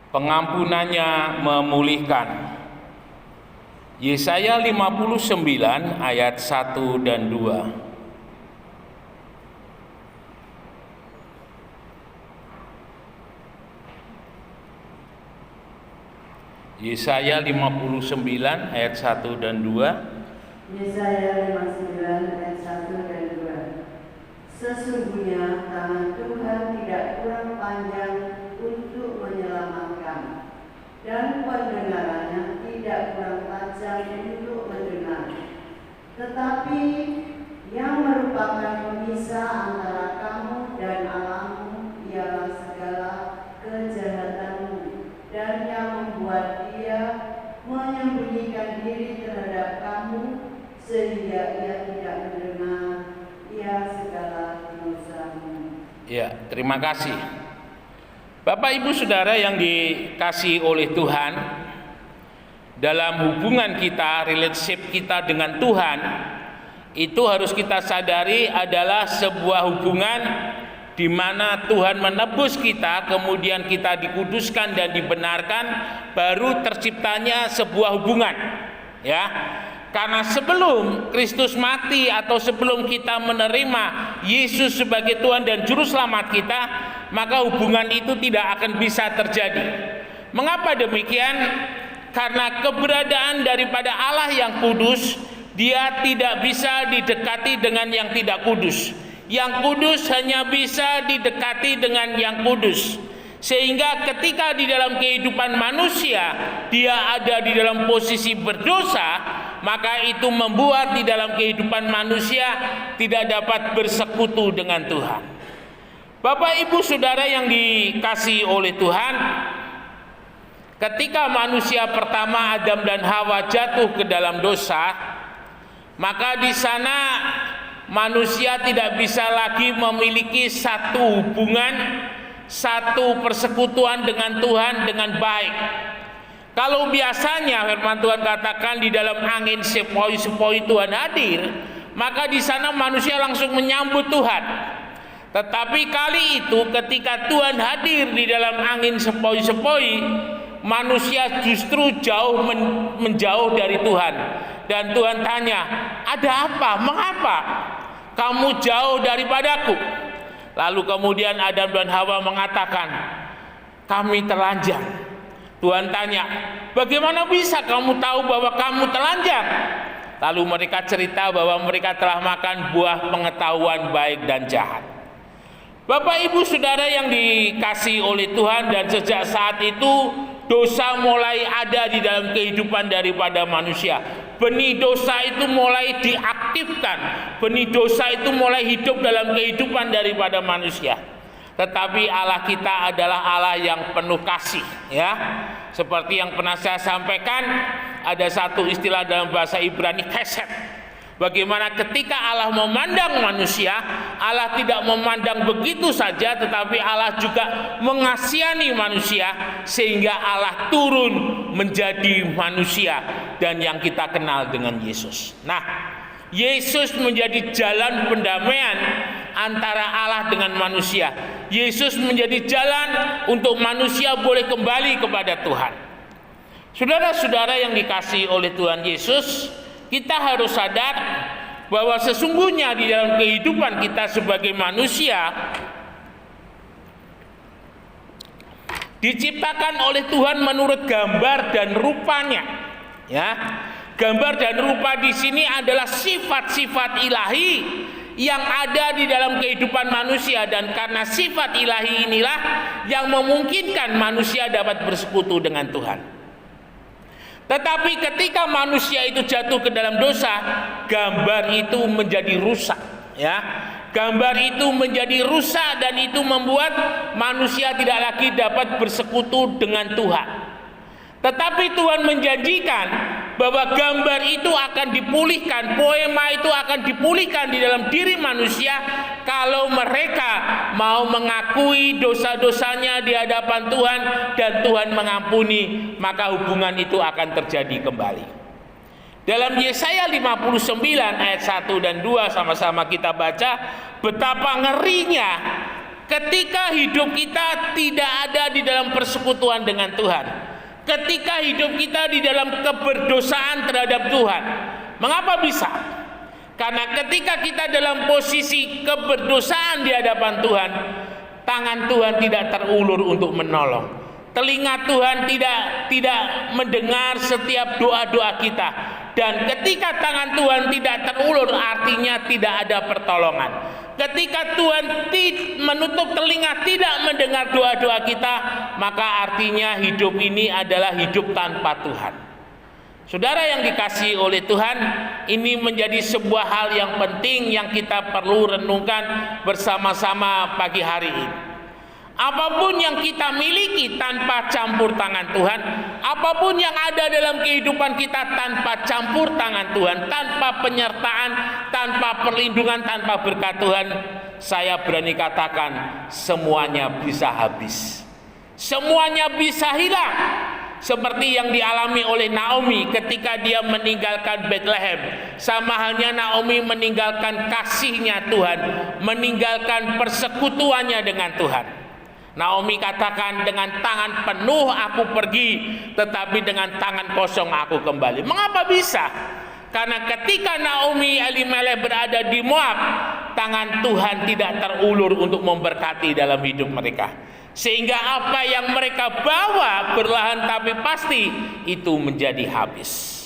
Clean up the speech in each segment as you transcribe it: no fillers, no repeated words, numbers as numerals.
Pengampunannya memulihkan. Yesaya 59 ayat 1 dan 2. Yesaya 59 ayat 1 dan 2. Yesaya 59 ayat 1 dan 2. Sesungguhnya tangan Tuhan tidak kurang panjang untuk menyelamatkan, dan pendengarannya tidak kurang tajam untuk mendengar. Tetapi yang merupakan pemisah antara kamu dan Allahmu ialah segala kejahatanmu, dan yang membuat dia menyembunyikan diri terhadap kamu sehingga ia tidak mendengar segala dosamu. Ya, terima kasih. Bapak Ibu Saudara yang dikasihi oleh Tuhan, dalam hubungan kita, relationship kita dengan Tuhan, itu harus kita sadari adalah sebuah hubungan di mana Tuhan menebus kita, kemudian kita dikuduskan dan dibenarkan, baru terciptanya sebuah hubungan. Ya. Karena sebelum Kristus mati atau sebelum kita menerima Yesus sebagai Tuhan dan Juru Selamat kita, maka hubungan itu tidak akan bisa terjadi. Mengapa demikian? Karena keberadaan daripada Allah yang kudus, dia tidak bisa didekati dengan yang tidak kudus. Yang kudus hanya bisa didekati dengan yang kudus. Sehingga ketika di dalam kehidupan manusia dia ada di dalam posisi berdosa, maka itu membuat di dalam kehidupan manusia tidak dapat bersekutu dengan Tuhan. Bapak Ibu Saudara yang dikasihi oleh Tuhan, ketika manusia pertama Adam dan Hawa jatuh ke dalam dosa, maka di sana manusia tidak bisa lagi memiliki satu hubungan, satu persekutuan dengan Tuhan dengan baik. Kalau biasanya firman Tuhan katakan di dalam angin sepoi-sepoi Tuhan hadir, maka di sana manusia langsung menyambut Tuhan. Tetapi kali itu ketika Tuhan hadir di dalam angin sepoi-sepoi, manusia justru menjauh dari Tuhan. Dan Tuhan tanya, ada apa? Mengapa kamu jauh daripadaku? Lalu kemudian Adam dan Hawa mengatakan, kami telanjang. Tuhan tanya, bagaimana bisa kamu tahu bahwa kamu telanjang? Lalu mereka cerita bahwa mereka telah makan buah pengetahuan baik dan jahat. Bapak Ibu Saudara yang dikasihi oleh Tuhan, dan sejak saat itu dosa mulai ada di dalam kehidupan daripada manusia. Benih dosa itu mulai diaktifkan, benih dosa itu mulai hidup dalam kehidupan daripada manusia. Tetapi Allah kita adalah Allah yang penuh kasih, ya. Seperti yang pernah saya sampaikan, ada satu istilah dalam bahasa Ibrani, chesed. Bagaimana ketika Allah memandang manusia, Allah tidak memandang begitu saja, tetapi Allah juga mengasihani manusia sehingga Allah turun menjadi manusia dan yang kita kenal dengan Yesus. Nah, Yesus menjadi jalan pendamaian antara Allah dengan manusia. Yesus menjadi jalan untuk manusia boleh kembali kepada Tuhan. Saudara-saudara yang dikasihi oleh Tuhan Yesus, kita harus sadar bahwa sesungguhnya di dalam kehidupan kita sebagai manusia diciptakan oleh Tuhan menurut gambar dan rupanya. Ya, gambar dan rupa di sini adalah sifat-sifat ilahi yang ada di dalam kehidupan manusia, dan karena sifat ilahi inilah yang memungkinkan manusia dapat bersekutu dengan Tuhan. Tetapi ketika manusia itu jatuh ke dalam dosa, gambar itu menjadi rusak, ya. Gambar itu menjadi rusak dan itu membuat manusia tidak lagi dapat bersekutu dengan Tuhan. Tetapi Tuhan menjanjikan bahwa gambar itu akan dipulihkan, poema itu akan dipulihkan di dalam diri manusia kalau mereka mau mengakui dosa-dosanya di hadapan Tuhan dan Tuhan mengampuni, maka hubungan itu akan terjadi kembali. Dalam Yesaya 59 ayat 1 dan 2 sama-sama kita baca betapa ngerinya ketika hidup kita tidak ada di dalam persekutuan dengan Tuhan, ketika hidup kita di dalam keberdosaan terhadap Tuhan. Mengapa bisa? Karena ketika kita dalam posisi keberdosaan di hadapan Tuhan, tangan Tuhan tidak terulur untuk menolong. Telinga Tuhan tidak mendengar setiap doa-doa kita. Dan ketika tangan Tuhan tidak terulur, artinya tidak ada pertolongan. Ketika Tuhan menutup telinga, tidak mendengar doa-doa kita, maka artinya hidup ini adalah hidup tanpa Tuhan. Saudara yang dikasihi oleh Tuhan, ini menjadi sebuah hal yang penting yang kita perlu renungkan bersama-sama pagi hari ini. Apapun yang kita miliki tanpa campur tangan Tuhan, apapun yang ada dalam kehidupan kita tanpa campur tangan Tuhan, tanpa penyertaan, tanpa perlindungan, tanpa berkat Tuhan, saya berani katakan semuanya bisa habis. Semuanya bisa hilang. Seperti yang dialami oleh Naomi ketika dia meninggalkan Bethlehem. Sama halnya Naomi meninggalkan kasihnya Tuhan, meninggalkan persekutuannya dengan Tuhan. Naomi katakan, dengan tangan penuh aku pergi, tetapi dengan tangan kosong aku kembali. Mengapa bisa? Karena ketika Naomi Elimelech berada di Moab, tangan Tuhan tidak terulur untuk memberkati dalam hidup mereka. Sehingga apa yang mereka bawa perlahan tapi pasti itu menjadi habis.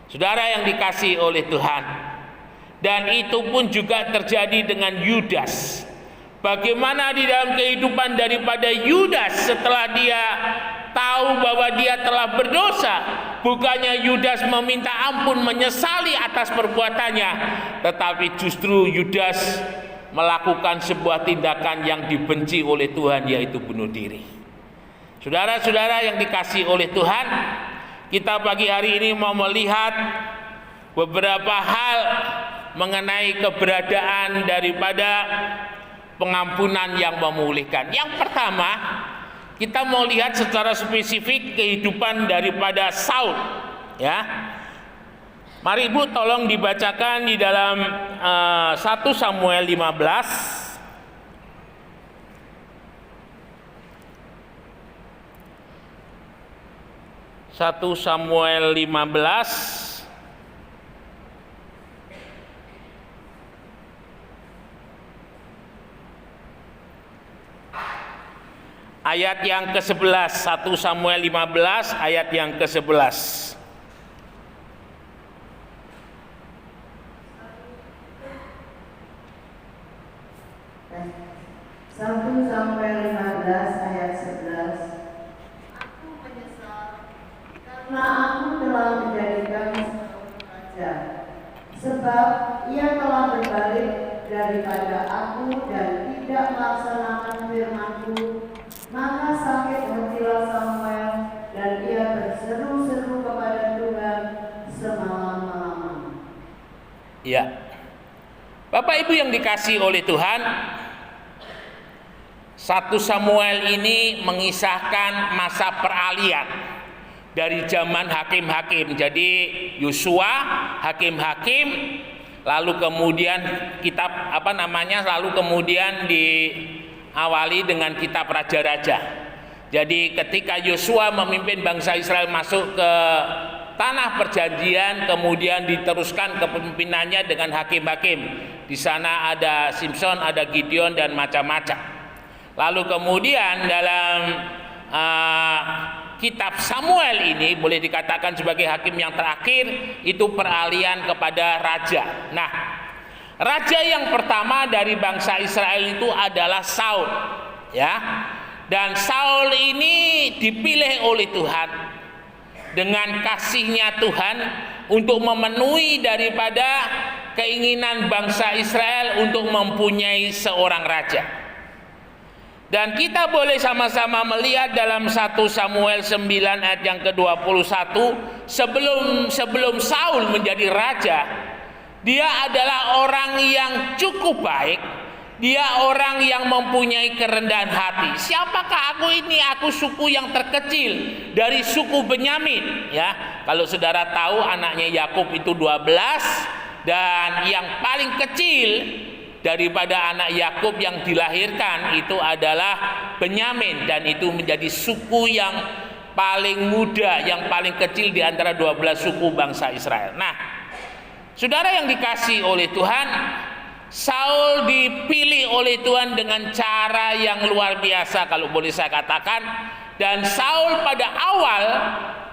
Saudara yang dikasihi oleh Tuhan, dan itu pun juga terjadi dengan Yudas. Bagaimana di dalam kehidupan daripada Yudas setelah dia tahu bahwa dia telah berdosa, bukannya Yudas meminta ampun, menyesali atas perbuatannya, tetapi justru Yudas melakukan sebuah tindakan yang dibenci oleh Tuhan, yaitu bunuh diri. Saudara-saudara yang dikasihi oleh Tuhan, kita pagi hari ini mau melihat beberapa hal mengenai keberadaan daripada pengampunan yang memulihkan. Yang pertama, kita mau lihat secara spesifik kehidupan daripada Saul, ya. Mari Ibu tolong dibacakan di dalam 1 Samuel 15. 1 Samuel 15 ayat yang ke-11. 1 Samuel 15 ayat yang ke-11. 1 Samuel 15 ayat 11. Aku menyesal karena aku telah menjadikan Saul raja, sebab ia telah berbalik daripada aku dan tidak melaksanakan firman-Ku. Maka sakit hatilah Samuel dan ia berseru-seru kepada Tuhan semalam-malam. Ya, Bapak Ibu yang dikasihi oleh Tuhan, 1 Samuel ini mengisahkan masa peralihan dari zaman hakim-hakim. Jadi Yosua, hakim-hakim, lalu kemudian lalu kemudian diawali dengan kitab raja-raja. Jadi ketika Yosua memimpin bangsa Israel masuk ke tanah perjanjian, kemudian diteruskan kepemimpinannya dengan hakim-hakim. Di sana ada Simson, ada Gideon dan macam-macam. Lalu kemudian dalam kitab Samuel ini boleh dikatakan sebagai hakim yang terakhir, itu peralihan kepada raja. Nah, raja yang pertama dari bangsa Israel itu adalah Saul, ya. Dan Saul ini dipilih oleh Tuhan dengan kasihnya Tuhan untuk memenuhi daripada keinginan bangsa Israel untuk mempunyai seorang raja. Dan kita boleh sama-sama melihat dalam 1 Samuel 9 ayat yang ke-21, sebelum Saul menjadi raja, dia adalah orang yang cukup baik, dia orang yang mempunyai kerendahan hati. Siapakah aku ini? Aku suku yang terkecil dari suku Benyamin, ya. Kalau saudara tahu anaknya Yakub itu 12 dan yang paling kecil daripada anak Yakub yang dilahirkan itu adalah Benyamin, dan itu menjadi suku yang paling muda, yang paling kecil di antara 12 suku bangsa Israel. Nah, saudara yang dikasihi oleh Tuhan, Saul dipilih oleh Tuhan dengan cara yang luar biasa kalau boleh saya katakan. Dan Saul pada awal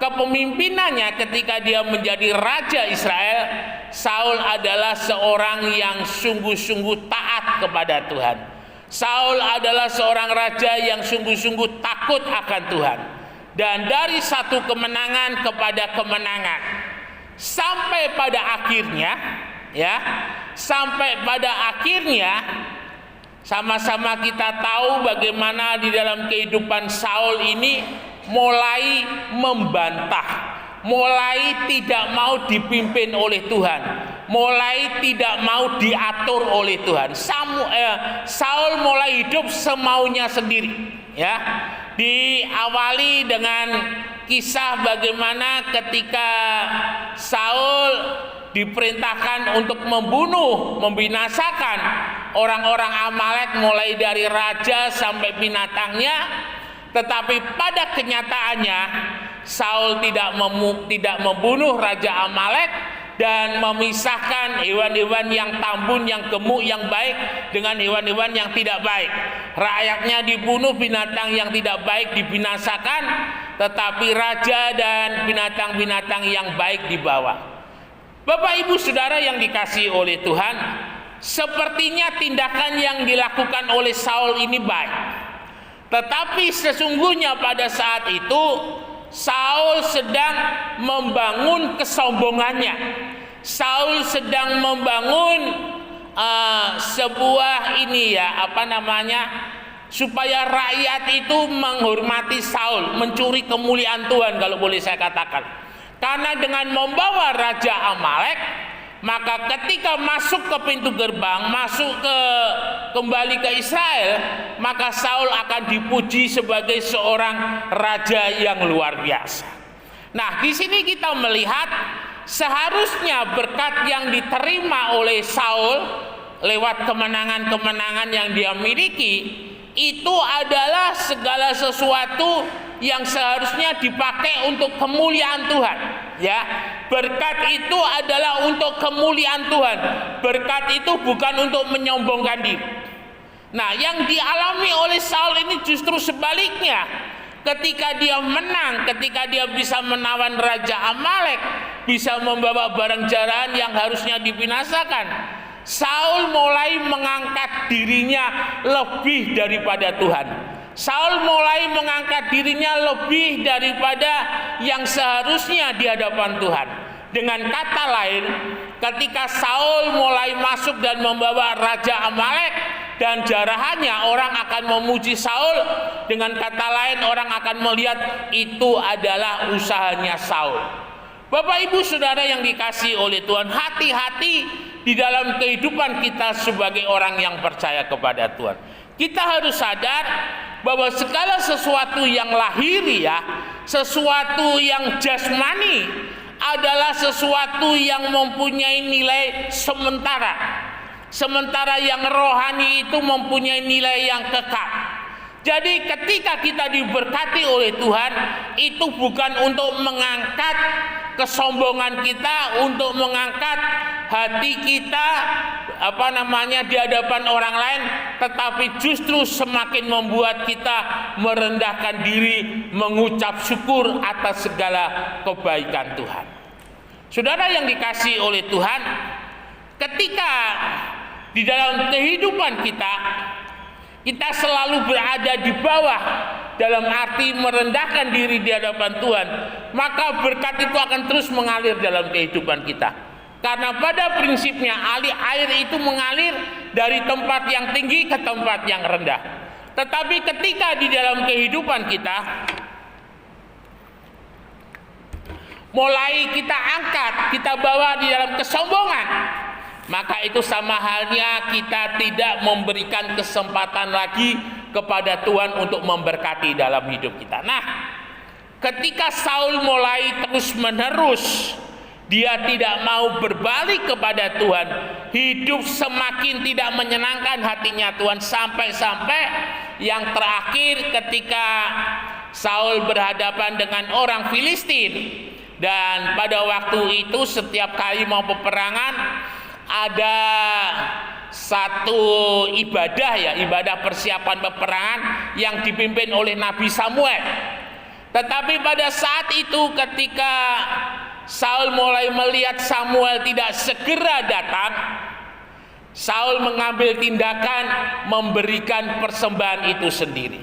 kepemimpinannya ketika dia menjadi raja Israel, Saul adalah seorang yang sungguh-sungguh taat kepada Tuhan. Saul adalah seorang raja yang sungguh-sungguh takut akan Tuhan. Dan dari satu kemenangan kepada kemenangan, sampai pada akhirnya, sama-sama kita tahu bagaimana di dalam kehidupan Saul ini mulai membantah, mulai tidak mau dipimpin oleh Tuhan, mulai tidak mau diatur oleh Tuhan. Saul mulai hidup semaunya sendiri, ya. Diawali dengan kisah bagaimana ketika Saul diperintahkan untuk membunuh, membinasakan orang-orang Amalek mulai dari raja sampai binatangnya, tetapi pada kenyataannya Saul tidak membunuh raja Amalek dan memisahkan hewan-hewan yang tambun, yang gemuk, yang baik dengan hewan-hewan yang tidak baik. Rakyatnya dibunuh, binatang yang tidak baik dibinasakan, tetapi raja dan binatang-binatang yang baik dibawa. Bapak Ibu Saudara yang dikasihi oleh Tuhan, sepertinya tindakan yang dilakukan oleh Saul ini baik. Tetapi sesungguhnya pada saat itu Saul sedang membangun kesombongannya. Saul sedang membangun supaya rakyat itu menghormati Saul, mencuri kemuliaan Tuhan kalau boleh saya katakan. Karena dengan membawa raja Amalek, maka ketika masuk ke pintu gerbang, kembali ke Israel, maka Saul akan dipuji sebagai seorang raja yang luar biasa. Nah, di sini kita melihat seharusnya berkat yang diterima oleh Saul lewat kemenangan-kemenangan yang dia miliki, itu adalah segala sesuatu yang seharusnya dipakai untuk kemuliaan Tuhan, ya. Berkat itu adalah untuk kemuliaan Tuhan. Berkat itu bukan untuk menyombongkan diri. Nah, yang dialami oleh Saul ini justru sebaliknya. Ketika dia menang, ketika dia bisa menawan raja Amalek, bisa membawa barang jarahan yang harusnya dibinasakan, Saul mulai mengangkat dirinya lebih daripada Tuhan. Saul mulai mengangkat dirinya lebih daripada yang seharusnya di hadapan Tuhan. Dengan kata lain, ketika Saul mulai masuk dan membawa raja Amalek dan jarahannya, orang akan memuji Saul. Dengan kata lain, orang akan melihat itu adalah usahanya Saul. Bapak Ibu Saudara yang dikasihi oleh Tuhan, hati-hati di dalam kehidupan kita sebagai orang yang percaya kepada Tuhan. Kita harus sadar bahwa segala sesuatu yang lahiriah, sesuatu yang jasmani adalah sesuatu yang mempunyai nilai sementara. Sementara yang rohani itu mempunyai nilai yang kekal. Jadi ketika kita diberkati oleh Tuhan, itu bukan untuk mengangkat kesombongan kita, untuk mengangkat hati kita di hadapan orang lain, tetapi justru semakin membuat kita merendahkan diri, mengucap syukur atas segala kebaikan Tuhan. Saudara yang dikasihi oleh Tuhan, ketika di dalam kehidupan kita selalu berada di bawah, dalam arti merendahkan diri di hadapan Tuhan, maka berkat itu akan terus mengalir dalam kehidupan kita. Karena pada prinsipnya air itu mengalir dari tempat yang tinggi ke tempat yang rendah. Tetapi ketika di dalam kehidupan kita mulai kita angkat, kita bawa di dalam kesombongan, maka itu sama halnya kita tidak memberikan kesempatan lagi kepada Tuhan untuk memberkati dalam hidup kita. Nah, ketika Saul mulai terus-menerus Dia tidak mau berbalik kepada Tuhan. Hidup semakin tidak menyenangkan hatinya Tuhan, sampai-sampai yang terakhir ketika Saul berhadapan dengan orang Filistin, dan pada waktu itu setiap kali mau peperangan ada satu ibadah persiapan peperangan yang dipimpin oleh Nabi Samuel. Tetapi pada saat itu ketika Saul mulai melihat Samuel tidak segera datang, Saul mengambil tindakan memberikan persembahan itu sendiri.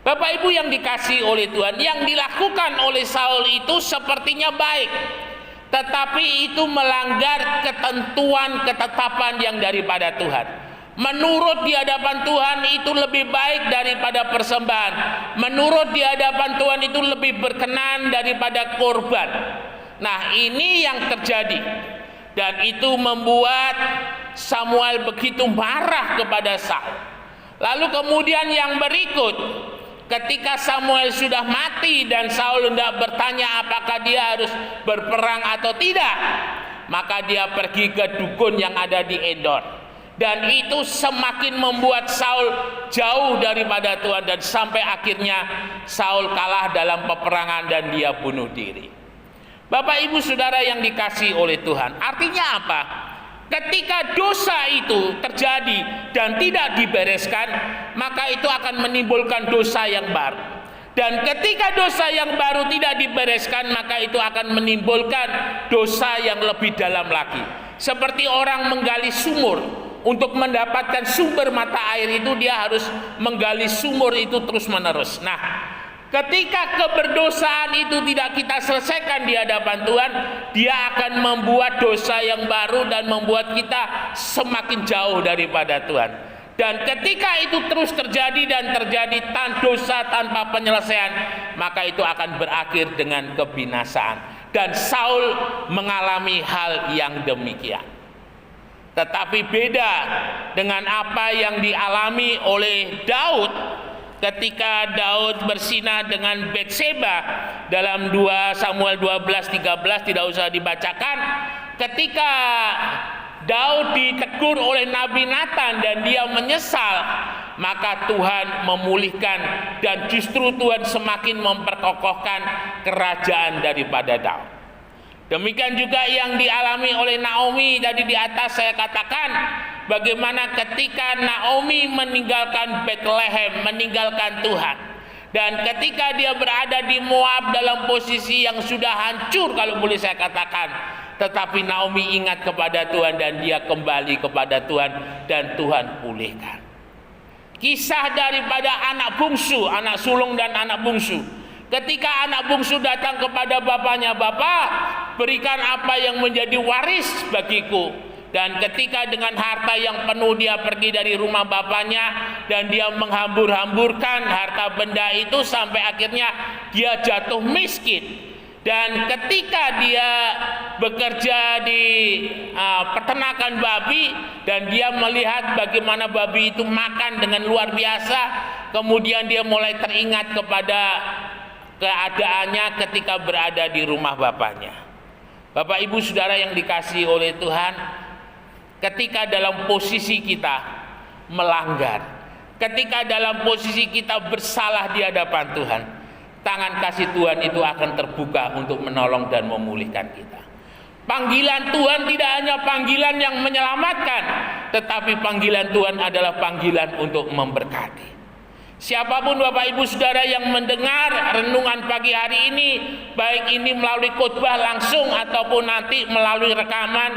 Bapak Ibu yang dikasihi oleh Tuhan, yang dilakukan oleh Saul itu sepertinya baik, tetapi itu melanggar ketentuan ketetapan yang daripada Tuhan. Menurut di hadapan Tuhan itu lebih baik daripada persembahan. Menurut di hadapan Tuhan itu lebih berkenan daripada korban. Nah, ini yang terjadi, dan itu membuat Samuel begitu marah kepada Saul. Lalu kemudian yang berikut, ketika Samuel sudah mati dan Saul hendak bertanya apakah dia harus berperang atau tidak, maka dia pergi ke dukun yang ada di Endor, dan itu semakin membuat Saul jauh daripada Tuhan, dan sampai akhirnya Saul kalah dalam peperangan dan dia bunuh diri. Bapak Ibu Saudara yang dikasihi oleh Tuhan, artinya apa? Ketika dosa itu terjadi dan tidak dibereskan, maka itu akan menimbulkan dosa yang baru. Dan ketika dosa yang baru tidak dibereskan, maka itu akan menimbulkan dosa yang lebih dalam lagi. Seperti orang menggali sumur, untuk mendapatkan sumber mata air itu dia harus menggali sumur itu terus-menerus. Nah, ketika keberdosaan itu tidak kita selesaikan di hadapan Tuhan, dia akan membuat dosa yang baru dan membuat kita semakin jauh daripada Tuhan. Dan ketika itu terus terjadi dan terjadi dosa tanpa penyelesaian, maka itu akan berakhir dengan kebinasaan. Dan Saul mengalami hal yang demikian. Tetapi beda dengan apa yang dialami oleh Daud ketika Daud bersinah dengan Betseba dalam 2 Samuel 12:13, tidak usah dibacakan. Ketika Daud ditegur oleh Nabi Nathan dan dia menyesal, maka Tuhan memulihkan dan justru Tuhan semakin memperkokohkan kerajaan daripada Daud. Demikian juga yang dialami oleh Naomi tadi di atas saya katakan, bagaimana ketika Naomi meninggalkan Bethlehem, meninggalkan Tuhan, dan ketika dia berada di Moab dalam posisi yang sudah hancur kalau boleh saya katakan, tetapi Naomi ingat kepada Tuhan dan dia kembali kepada Tuhan dan Tuhan pulihkan. Kisah daripada anak bungsu, anak sulung dan anak bungsu. Ketika anak bungsu datang kepada bapaknya, "Bapak, berikan apa yang menjadi waris bagiku." Dan ketika dengan harta yang penuh dia pergi dari rumah bapaknya, dan dia menghambur-hamburkan harta benda itu sampai akhirnya dia jatuh miskin. Dan ketika dia bekerja di peternakan babi dan dia melihat bagaimana babi itu makan dengan luar biasa, kemudian dia mulai teringat kepada keadaannya ketika berada di rumah bapaknya. Bapak Ibu Saudara yang dikasihi oleh Tuhan, ketika dalam posisi kita melanggar, ketika dalam posisi kita bersalah di hadapan Tuhan, tangan kasih Tuhan itu akan terbuka untuk menolong dan memulihkan kita. Panggilan Tuhan tidak hanya panggilan yang menyelamatkan, tetapi panggilan Tuhan adalah panggilan untuk memberkati. Siapapun Bapak Ibu Saudara yang mendengar renungan pagi hari ini, baik ini melalui khotbah langsung ataupun nanti melalui rekaman,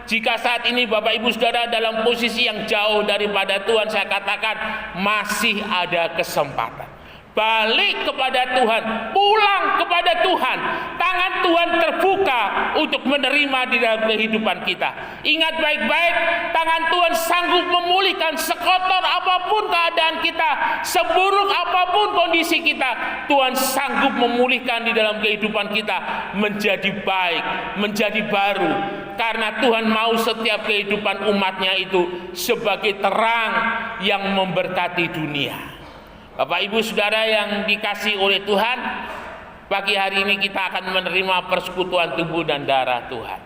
jika saat ini Bapak Ibu Saudara dalam posisi yang jauh daripada Tuhan, saya katakan masih ada kesempatan. Balik kepada Tuhan, pulang kepada Tuhan. Tangan Tuhan terbuka untuk menerima di dalam kehidupan kita. Ingat baik-baik, tangan Tuhan sanggup memulihkan sekotor apapun keadaan kita, seburuk apapun kondisi kita. Tuhan sanggup memulihkan di dalam kehidupan kita menjadi baik, menjadi baru. Karena Tuhan mau setiap kehidupan umatnya itu sebagai terang yang memberkati dunia. Bapak Ibu Saudara yang dikasihi oleh Tuhan, Pagi hari ini kita akan menerima persekutuan tubuh dan darah Tuhan.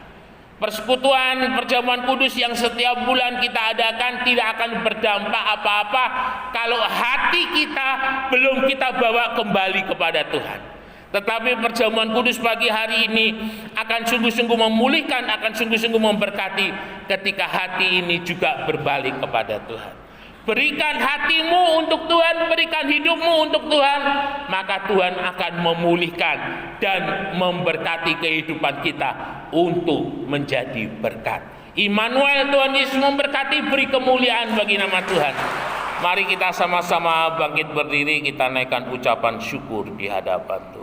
Persekutuan perjamuan kudus yang setiap bulan kita adakan tidak akan berdampak apa-apa kalau hati kita belum kita bawa kembali kepada Tuhan. Tetapi perjamuan kudus pagi hari ini akan sungguh-sungguh memulihkan, akan sungguh-sungguh memberkati ketika hati ini juga berbalik kepada Tuhan. Berikan hatimu untuk Tuhan, berikan hidupmu untuk Tuhan, maka Tuhan akan memulihkan dan memberkati kehidupan kita untuk menjadi berkat. Immanuel, Tuhan Yesus memberkati, beri kemuliaan bagi nama Tuhan. Mari kita sama-sama bangkit berdiri, kita naikkan ucapan syukur di hadapan Tuhan.